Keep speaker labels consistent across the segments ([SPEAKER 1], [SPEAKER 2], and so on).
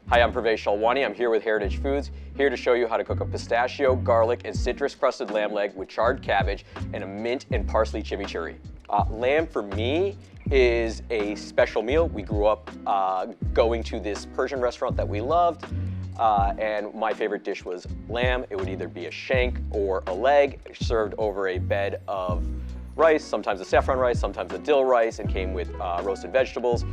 [SPEAKER 1] Hi, I'm Pervaiz Shallwani. I'm here with Heritage Foods, here to show you how to cook a pistachio, garlic, and citrus-crusted lamb leg with charred cabbage and a mint and parsley chimichurri. Lamb for me is a special meal. We grew up going to this Persian restaurant that we loved, and my favorite dish was lamb. It would either be a shank or a leg served over a bed of rice, sometimes a saffron rice, sometimes a dill rice, and came with roasted vegetables.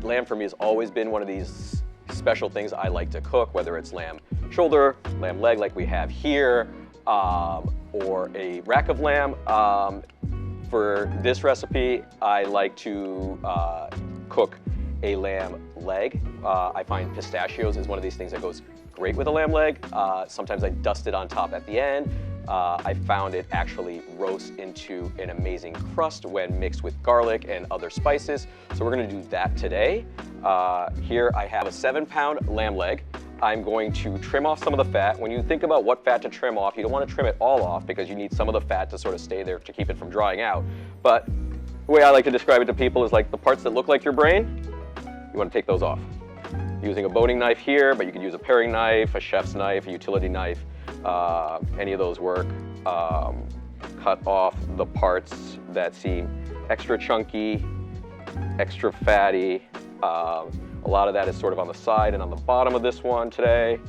[SPEAKER 1] Lamb for me has always been one of these special things I like to cook, whether it's lamb shoulder, lamb leg like we have here, or a rack of lamb. For this recipe, I like to cook a lamb leg. I find pistachios is one of these things that goes great with a lamb leg. Sometimes I dust it on top at the end. I found it actually roasts into an amazing crust when mixed with garlic and other spices. So we're gonna do that today. Here I have a 7-pound lamb leg. I'm going to trim off some of the fat. When you think about what fat to trim off, you don't want to trim it all off because you need some of the fat to sort of stay there to keep it from drying out. But the way I like to describe it to people is like the parts that look like your brain, you want to take those off. Using a boning knife here, but you could use a paring knife, a chef's knife, a utility knife, any of those work. Cut off the parts that seem extra chunky, extra fatty. A lot of that is sort of on the side and on the bottom of this one today.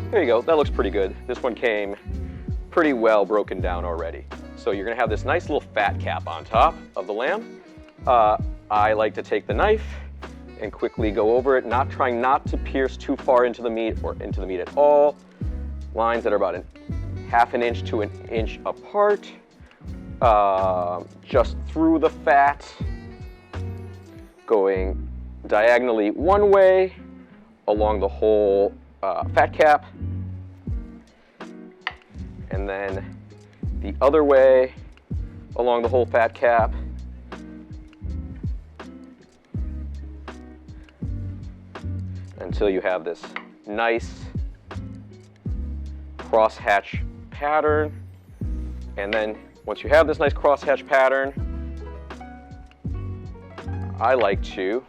[SPEAKER 1] There you go, that looks pretty good. This one came pretty well broken down already. So you're gonna have this nice little fat cap on top of the lamb. I like to take the knife and quickly go over it, trying not to pierce too far into the meat or into the meat at all. Lines that are about ½ an inch to 1 inch apart, just through the fat, going diagonally one way along the whole fat cap, and then the other way along the whole fat cap. Until you have this nice crosshatch pattern. And then once you have this nice crosshatch pattern, I like to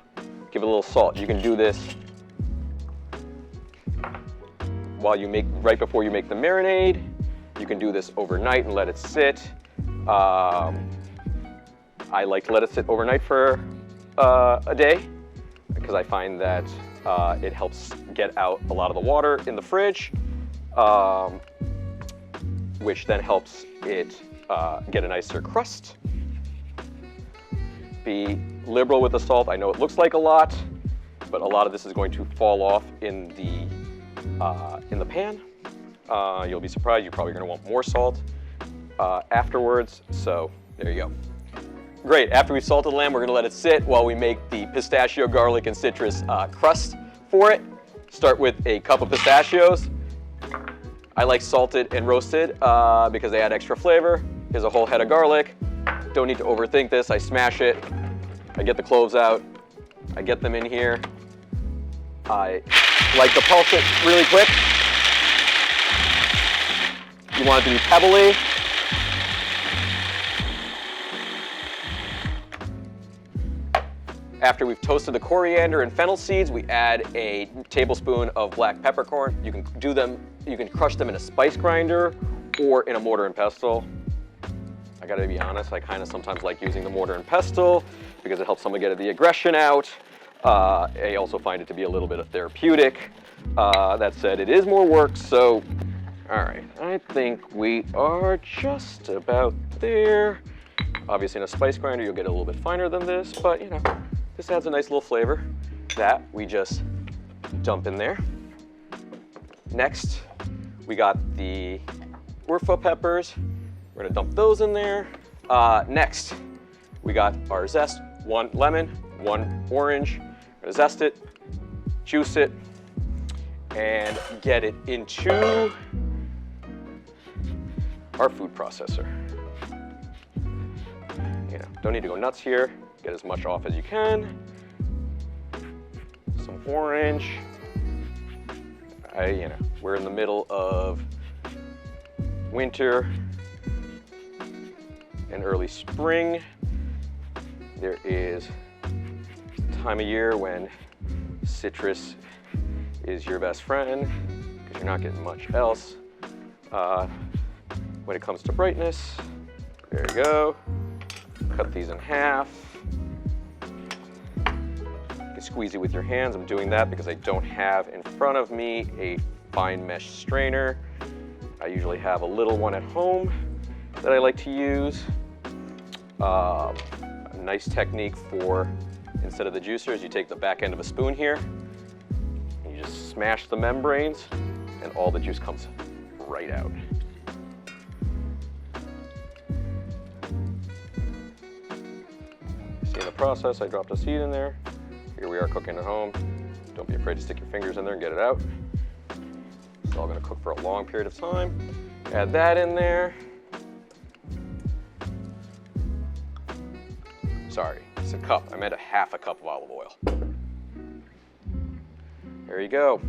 [SPEAKER 1] give it a little salt. You can do this right before you make the marinade. You can do this overnight and let it sit. I like to let it sit overnight for a day because I find that it helps get out a lot of the water in the fridge, which then helps it get a nicer crust. Be liberal with the salt. I know it looks like a lot, but a lot of this is going to fall off in the pan. You'll be surprised. You're probably going to want more salt afterwards. So there you go. Great. After we've salted the lamb, we're going to let it sit while we make the pistachio, garlic, and citrus crust for it. Start with a cup of pistachios. I like salted and roasted because they add extra flavor. Here's a whole head of garlic. Don't need to overthink this. I smash it. I get the cloves out. I get them in here. I like to pulse it really quick. You want it to be pebbly. After we've toasted the coriander and fennel seeds, we add a tablespoon of black peppercorn. You can crush them in a spice grinder or in a mortar and pestle. I gotta be honest, I kind of sometimes like using the mortar and pestle because it helps someone get the aggression out. I also find it to be a little bit therapeutic. That said, it is more work, so all right, I think we are just about there. Obviously in a spice grinder, you'll get a little bit finer than this, but you know, this adds a nice little flavor that we just dump in there. Next, we got the URFA peppers. We're gonna dump those in there. Next, we got our zest, 1 lemon, 1 orange. We're gonna zest it, juice it, and get it into our food processor. You know, don't need to go nuts here. Get as much off as you can. Some orange. We're in the middle of winter and early spring. There is a time of year when citrus is your best friend because you're not getting much else. When it comes to brightness, there you go. Cut these in half. You can squeeze it with your hands. I'm doing that because I don't have in front of me a fine mesh strainer. I usually have a little one at home that I like to use. A nice technique for, instead of the juicers, you take the back end of a spoon here, and you just smash the membranes, and all the juice comes right out. See the process, I dropped a seed in there. Here we are cooking at home. Don't be afraid to stick your fingers in there and get it out. It's all gonna cook for a long period of time. Add that in there. Sorry, it's a cup. I meant a half a cup of olive oil. There you go.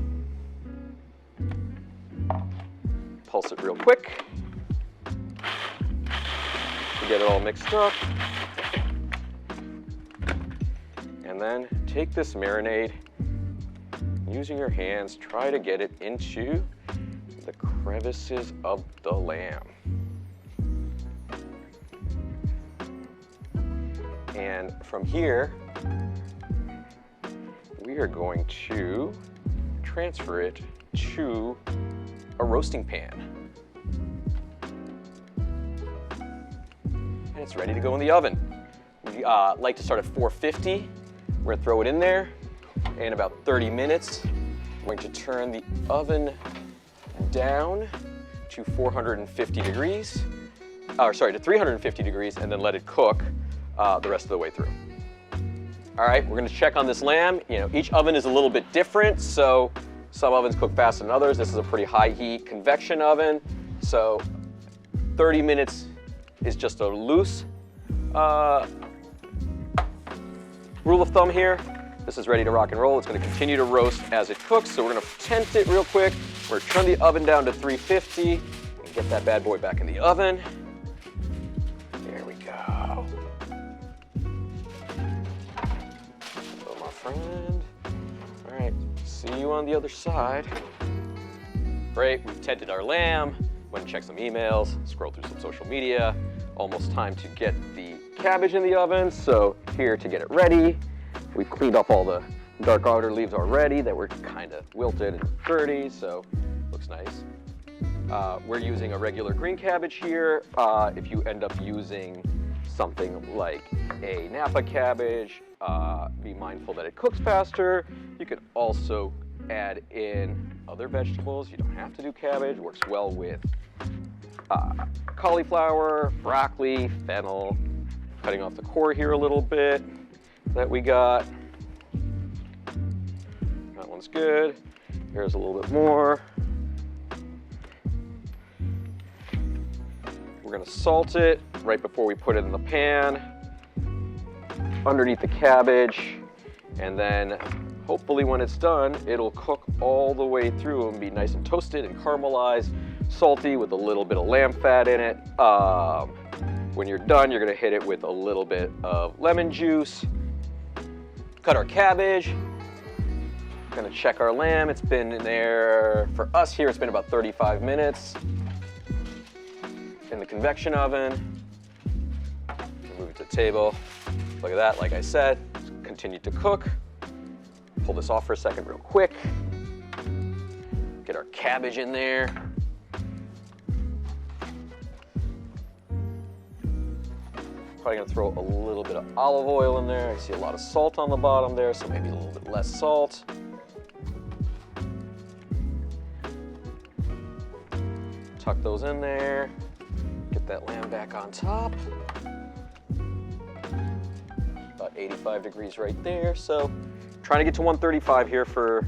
[SPEAKER 1] Pulse it real quick to get it all mixed up. And then take this marinade, using your hands, try to get it into the crevices of the lamb. And from here, we are going to transfer it to a roasting pan. And it's ready to go in the oven. We like to start at 450. We're gonna throw it in there. In about 30 minutes, we're going to turn the oven down to 450 degrees. To 350 degrees, and then let it cook the rest of the way through. All right, we're gonna check on this lamb. You know, each oven is a little bit different, so some ovens cook faster than others. This is a pretty high heat convection oven, so 30 minutes is just a loose rule of thumb here. This is ready to rock and roll. It's gonna continue to roast as it cooks, so we're gonna tent it real quick. We're gonna turn the oven down to 350 and get that bad boy back in the oven. There we go. Hello, my friend. All right, see you on the other side. Great, we've tented our lamb. Went and checked some emails, scrolled through some social media. Almost time to get the cabbage in the oven, so here to get it ready. We've cleaned up all the dark outer leaves already that were kind of wilted and dirty, so looks nice. We're using a regular green cabbage here. If you end up using something like a Napa cabbage, be mindful that it cooks faster. You could also add in other vegetables. You don't have to do cabbage. It works well with cauliflower, broccoli, fennel. Cutting off the core here a little bit that we got. That one's good. Here's a little bit more. We're gonna salt it right before we put it in the pan, underneath the cabbage, and then hopefully when it's done, it'll cook all the way through and be nice and toasted and caramelized, salty with a little bit of lamb fat in it. When you're done, you're gonna hit it with a little bit of lemon juice. Cut our cabbage. Gonna check our lamb. It's been in there, for us here, it's been about 35 minutes in the convection oven. Move it to the table. Look at that, like I said, continue to cook. Pull this off for a second real quick. Get our cabbage in there. Probably gonna throw a little bit of olive oil in there. I see a lot of salt on the bottom there, so maybe a little bit less salt. Tuck those in there. Get that lamb back on top. About 85 degrees right there. So trying to get to 135 here for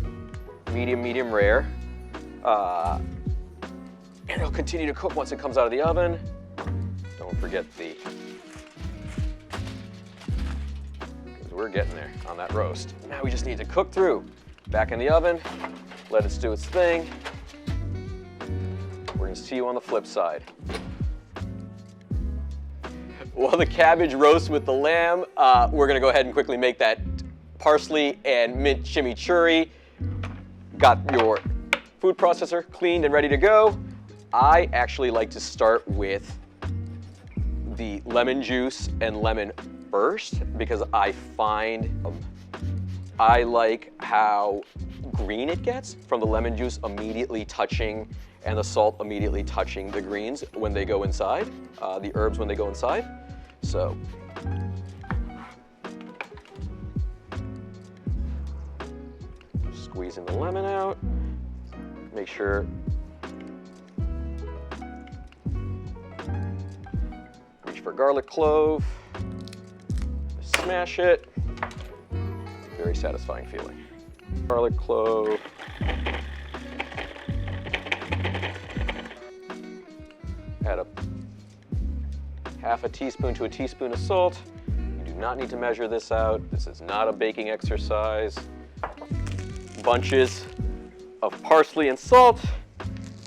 [SPEAKER 1] medium rare. And it'll continue to cook once it comes out of the oven. Don't forget the, because we're getting there on that roast. Now we just need to cook through. Back in the oven, let it do its thing. We're gonna see you on the flip side. While the cabbage roasts with the lamb, we're gonna go ahead and quickly make that parsley and mint chimichurri. Got your food processor cleaned and ready to go. I actually like to start with the lemon juice and lemon first because I find I like how green it gets from the lemon juice immediately touching and the salt immediately touching the greens when they go inside, the herbs when they go inside. So, squeezing the lemon out, make sure reach for garlic clove, smash it, very satisfying feeling. Garlic clove, add a half a teaspoon to a teaspoon of salt. You do not need to measure this out. This is not a baking exercise. Bunches of parsley and salt.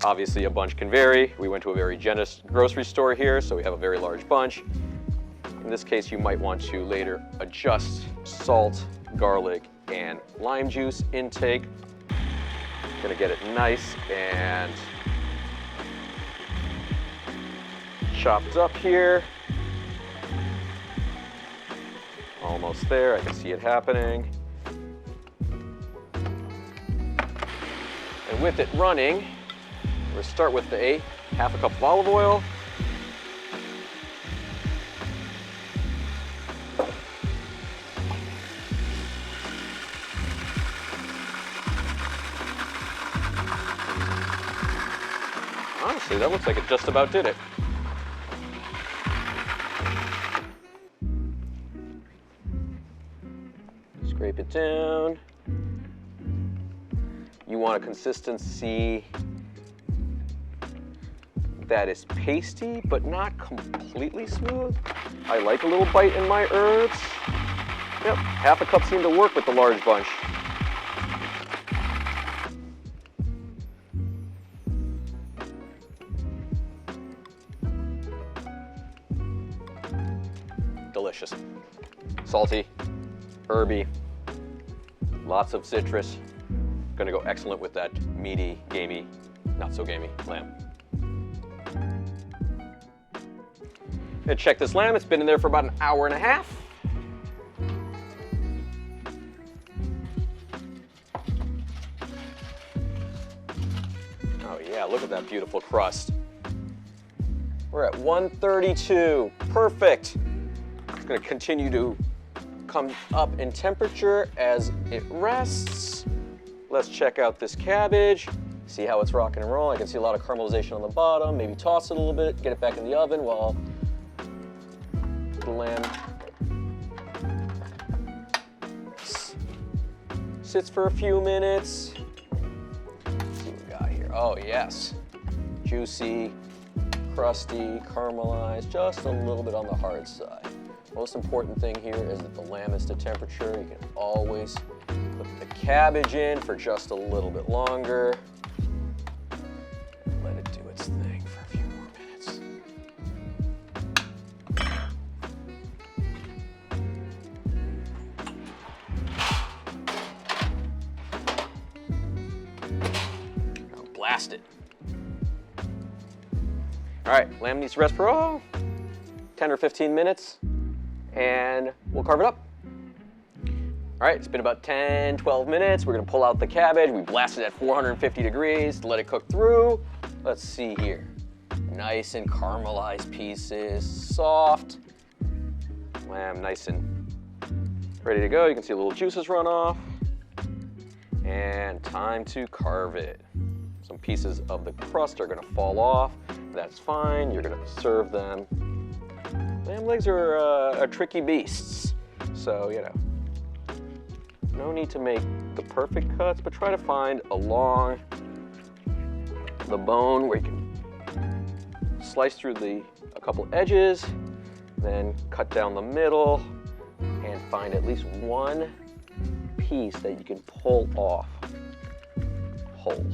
[SPEAKER 1] Obviously a bunch can vary. We went to a very generous grocery store here, so we have a very large bunch. In this case, you might want to later adjust salt, garlic, and lime juice intake. Gonna get it nice and chopped up here. Almost there, I can see it happening. And with it running, we'll start with the half a cup of olive oil. Honestly, that looks like it just about did it. Scrape it down. You want a consistency that is pasty, but not completely smooth. I like a little bite in my herbs. Yep, half a cup seemed to work with the large bunch. Delicious. Salty, herby, lots of citrus. Gonna go excellent with that meaty, gamey, not so gamey lamb. Gonna check this lamb. It's been in there for about an hour and a half. Oh yeah, look at that beautiful crust. We're at 132, perfect. It's gonna continue to come up in temperature as it rests. Let's check out this cabbage, see how it's rocking and rolling. I can see a lot of caramelization on the bottom. Maybe toss it a little bit, get it back in the oven while the lamb sits for a few minutes. Let's see what we got here. Oh yes, juicy, crusty, caramelized, just a little bit on the hard side. Most important thing here is that the lamb is to temperature. You can always put the cabbage in for just a little bit longer. Let it do its thing for a few more minutes. Now blast it. All right, lamb needs to rest for 10 or 15 minutes. And we'll carve it up. All right, it's been about 10, 12 minutes. We're gonna pull out the cabbage. We blasted at 450 degrees to let it cook through. Let's see here. Nice and caramelized pieces, soft. Lamb nice and ready to go. You can see a little juices run off. And time to carve it. Some pieces of the crust are gonna fall off. That's fine, you're gonna serve them. Lamb legs are tricky beasts, so you know, no need to make the perfect cuts, but try to find along the bone where you can slice through a couple edges, then cut down the middle, and find at least one piece that you can pull off whole.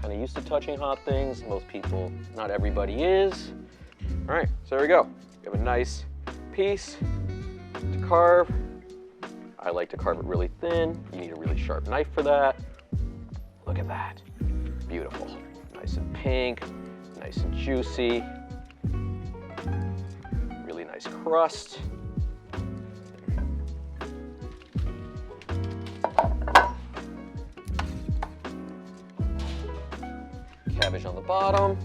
[SPEAKER 1] Kind of used to touching hot things. Most people, not everybody is. All right, so there we go. We have a nice piece. carve. I like to carve it really thin. You need a really sharp knife for that. Look at that. Beautiful. Nice and pink, nice and juicy. Really nice crust. Cabbage on the bottom.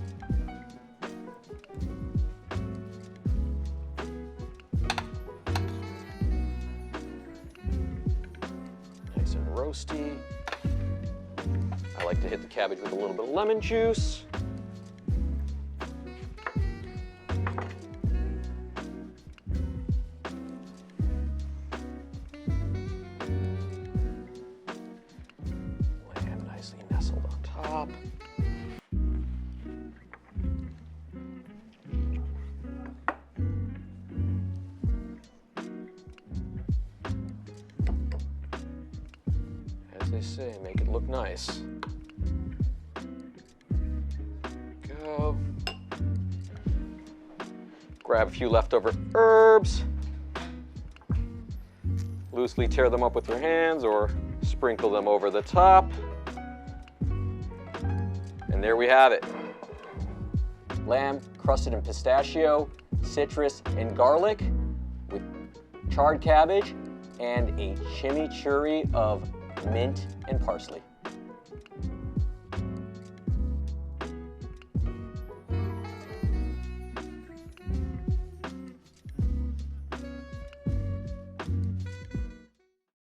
[SPEAKER 1] Nice and roasty. I like to hit the cabbage with a little bit of lemon juice. Lamb nicely nestled on top. As they say, make it look nice. Go. Grab a few leftover herbs. Loosely tear them up with your hands or sprinkle them over the top. And there we have it. Lamb crusted in pistachio, citrus, and garlic with charred cabbage and a chimichurri of mint and parsley.